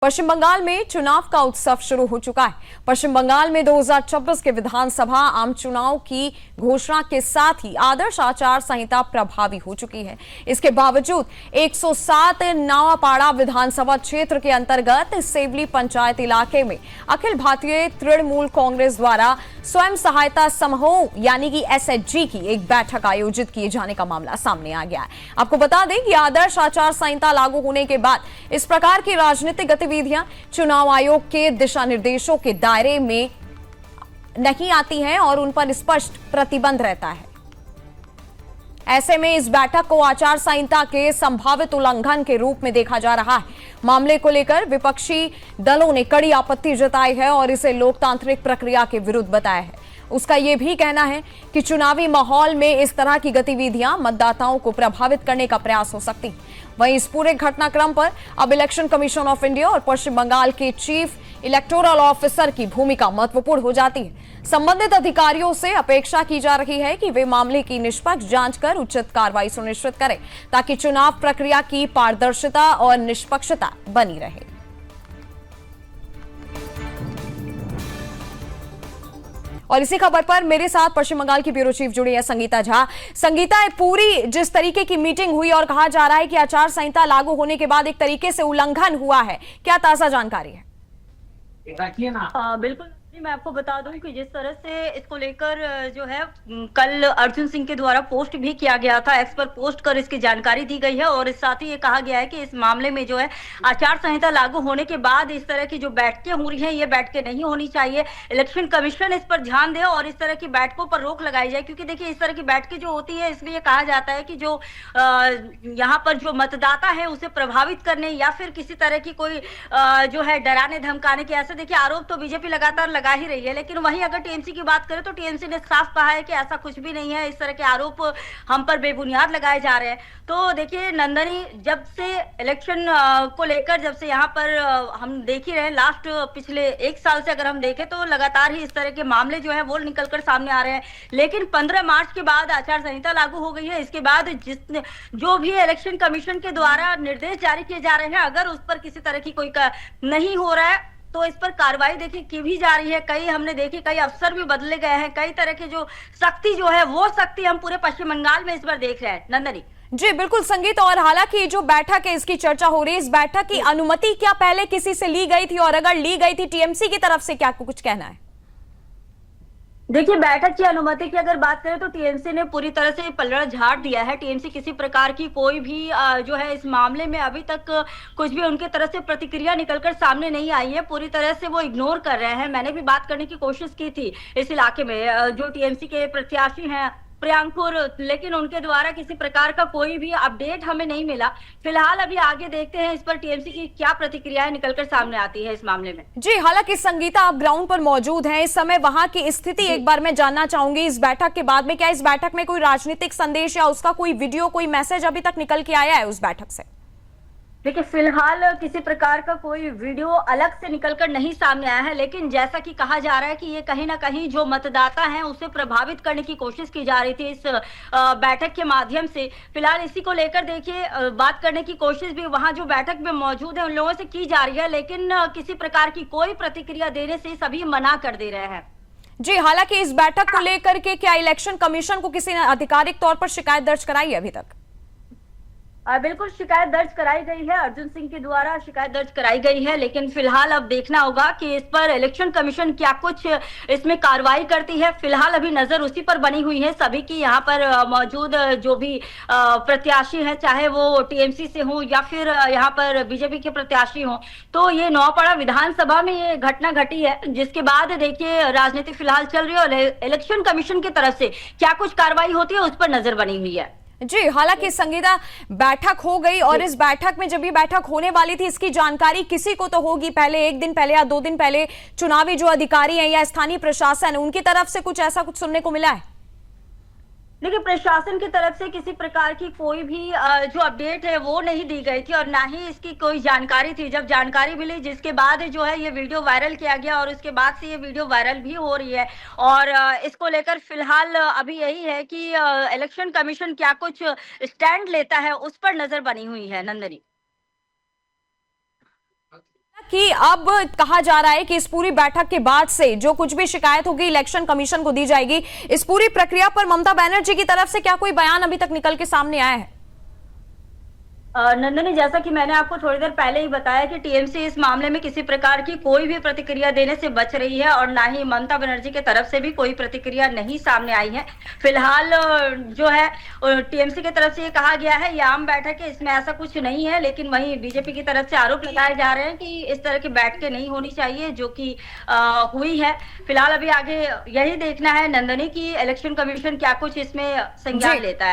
पश्चिम बंगाल में चुनाव का उत्सव शुरू हो चुका है। पश्चिम बंगाल में 2026 के विधानसभा आम चुनाव की घोषणा के साथ ही आदर्श आचार संहिता प्रभावी हो चुकी है। इसके बावजूद 107 नावापाड़ा विधानसभा क्षेत्र के अंतर्गत सेवली पंचायत इलाके में अखिल भारतीय तृणमूल कांग्रेस द्वारा स्वयं सहायता समूह यानी कि एसएचजी की एक बैठक आयोजित किए जाने का मामला सामने आ गया है। आपको बता दें कि आदर्श आचार संहिता लागू होने के बाद इस प्रकार की राजनीतिक गतिविधियां चुनाव आयोग के दिशा निर्देशों के दायरे में नहीं आती हैं और उन पर स्पष्ट प्रतिबंध रहता है। ऐसे में इस बैठक को आचार संहिता के संभावित उल्लंघन के रूप में देखा जा रहा है। मामले को लेकर विपक्षी दलों ने कड़ी आपत्ति जताई है और इसे लोकतांत्रिक प्रक्रिया के विरुद्ध बताया है। उसका यह भी कहना है कि चुनावी माहौल में इस तरह की गतिविधियां मतदाताओं को प्रभावित करने का प्रयास हो सकती है। वहीं इस पूरे घटनाक्रम पर अब इलेक्शन कमीशन ऑफ इंडिया और पश्चिम बंगाल के चीफ इलेक्टोरल ऑफिसर की भूमिका महत्वपूर्ण हो जाती है। संबंधित अधिकारियों से अपेक्षा की जा रही है कि वे मामले की निष्पक्ष जांच कर उचित कार्रवाई सुनिश्चित करें ताकि चुनाव प्रक्रिया की पारदर्शिता और निष्पक्षता बनी रहे। और इसी खबर पर मेरे साथ पश्चिम बंगाल की ब्यूरो चीफ जुड़ी है संगीता झा। संगीता, पूरी जिस तरीके की मीटिंग हुई और कहा जा रहा है कि आचार संहिता लागू होने के बाद एक तरीके से उल्लंघन हुआ है, क्या ताजा जानकारी है? बिल्कुल, मैं आपको बता दूं कि जिस तरह से इसको लेकर जो है कल अर्जुन सिंह के द्वारा पोस्ट भी किया गया था, एक्स पर पोस्ट कर इसकी जानकारी दी गई है और इस साथ ही ये कहा गया है कि इस मामले में जो है आचार संहिता लागू होने के बाद इस तरह की जो बैठकें हो रही हैं ये बैठकें नहीं होनी चाहिए। इलेक्शन कमीशन इस पर ध्यान दे और इस तरह की बैठकों पर रोक लगाई जाए, क्योंकि देखिए इस तरह की बैठकें जो होती है इसलिए कहा जाता है कि जो यहाँ पर जो मतदाता है उसे प्रभावित करने या फिर किसी तरह की कोई जो है डराने धमकाने के ऐसे देखिए आरोप तो बीजेपी लगातार लगा ही रही है। लेकिन वहीं अगर टीएमसी की बात करें तो टीएमसी ने साफ कहा है कि ऐसा कुछ भी नहीं है, इस तरह के आरोप हम पर बेबुनियाद लगाए जा रहे हैं। तो देखिए नंदनी, जब से इलेक्शन को लेकर जब से यहाँ पर हम देख ही रहे लास्ट पिछले एक साल से अगर हम देखें तो लगातार ही इस तरह के मामले जो है वो निकलकर सामने आ रहे हैं। लेकिन 15 मार्च के बाद आचार संहिता लागू हो गई है। इसके बाद जो भी इलेक्शन कमीशन के द्वारा निर्देश जारी किए जा रहे हैं, अगर उस पर किसी तरह की कोई नहीं हो रहा है तो इस पर कार्रवाई देखिए की भी जा रही है। कई हमने देखी, कई अफसर भी बदले गए हैं, कई तरह की जो सख्ती जो है वो सख्ती हम पूरे पश्चिम बंगाल में इस बार देख रहे हैं। नंदनी जी बिल्कुल संगीत, और हालांकि जो बैठक है इसकी चर्चा हो रही है, इस बैठक की अनुमति क्या पहले किसी से ली गई थी और अगर ली गई थी टीएमसी की तरफ से क्या कुछ कहना है? देखिए बैठक की अनुमति की अगर बात करें तो टीएमसी ने पूरी तरह से पलड़ा झाड़ दिया है। टीएमसी किसी प्रकार की कोई भी जो है इस मामले में अभी तक कुछ भी उनके तरफ से प्रतिक्रिया निकलकर सामने नहीं आई है। पूरी तरह से वो इग्नोर कर रहे हैं। मैंने भी बात करने की कोशिश की थी इस इलाके में जो टीएमसी के प्रत्याशी हैं प्रियांकुर, लेकिन उनके द्वारा किसी प्रकार का कोई भी अपडेट हमें नहीं मिला। फिलहाल अभी आगे देखते हैं इस पर टीएमसी की क्या प्रतिक्रियाएं निकलकर सामने आती है इस मामले में। जी हालांकि संगीता, आप ग्राउंड पर मौजूद हैं इस समय, वहां की स्थिति एक बार मैं जानना चाहूंगी इस बैठक के बाद में। क्या इस बैठक में कोई राजनीतिक संदेश या उसका कोई वीडियो, कोई मैसेज अभी तक निकल के आया है उस बैठक से? देखिए फिलहाल किसी प्रकार का कोई वीडियो अलग से निकलकर नहीं सामने आया है, लेकिन जैसा कि कहा जा रहा है कि ये कहीं ना कहीं जो मतदाता हैं उसे प्रभावित करने की कोशिश की जा रही थी इस बैठक के माध्यम से। फिलहाल इसी को लेकर देखिए बात करने की कोशिश भी वहां जो बैठक में मौजूद है उन लोगों से की जा रही है, लेकिन किसी प्रकार की कोई प्रतिक्रिया देने से सभी मना कर दे रहे हैं। जी हालांकि इस बैठक को लेकर के क्या इलेक्शन कमीशन को किसी ने आधिकारिक तौर पर शिकायत दर्ज कराई है अभी तक? बिल्कुल शिकायत दर्ज कराई गई है, अर्जुन सिंह के द्वारा शिकायत दर्ज कराई गई है। लेकिन फिलहाल अब देखना होगा कि इस पर इलेक्शन कमीशन क्या कुछ इसमें कार्रवाई करती है। फिलहाल अभी नजर उसी पर बनी हुई है सभी की। यहाँ पर मौजूद जो भी प्रत्याशी हैं, चाहे वो टीएमसी से हो या फिर यहाँ पर बीजेपी के प्रत्याशी हो, तो ये नौपाड़ा विधानसभा में ये घटना घटी है, जिसके बाद देखिए राजनीति फिलहाल चल रही है और इलेक्शन कमीशन की तरफ से क्या कुछ कार्रवाई होती है उस पर नजर बनी हुई है। जी हालांकि संगीता, बैठक हो गई और इस बैठक में जब ये बैठक होने वाली थी इसकी जानकारी किसी को तो होगी, पहले एक दिन पहले या 2 दिन पहले चुनावी जो अधिकारी हैं या स्थानीय प्रशासन उनकी तरफ से कुछ ऐसा कुछ सुनने को मिला है? देखिए प्रशासन की तरफ से किसी प्रकार की कोई भी जो अपडेट है वो नहीं दी गई थी और ना ही इसकी कोई जानकारी थी। जब जानकारी मिली जिसके बाद जो है ये वीडियो वायरल किया गया और उसके बाद से ये वीडियो वायरल भी हो रही है और इसको लेकर फिलहाल अभी यही है कि इलेक्शन कमीशन क्या कुछ स्टैंड लेता है उस पर नजर बनी हुई है। नंदनी कि अब कहा जा रहा है कि इस पूरी बैठक के बाद से जो कुछ भी शिकायत होगी इलेक्शन कमीशन को दी जाएगी। इस पूरी प्रक्रिया पर ममता बनर्जी की तरफ से क्या कोई बयान अभी तक निकल के सामने आया है? नंदनी, जैसा कि मैंने आपको थोड़ी देर पहले ही बताया कि टीएमसी इस मामले में किसी प्रकार की कोई भी प्रतिक्रिया देने से बच रही है और ना ही ममता बनर्जी की तरफ से भी कोई प्रतिक्रिया नहीं सामने आई है। फिलहाल जो है टीएमसी की तरफ से ये कहा गया है, ये आम बैठक है, इसमें ऐसा कुछ नहीं है। लेकिन वहीं बीजेपी की तरफ से आरोप लगाए जा रहे हैं कि इस तरह की बैठकें नहीं होनी चाहिए, जो कि हुई है। फिलहाल अभी आगे यही देखना है नंदनी की इलेक्शन कमीशन क्या कुछ इसमें संज्ञान लेता है।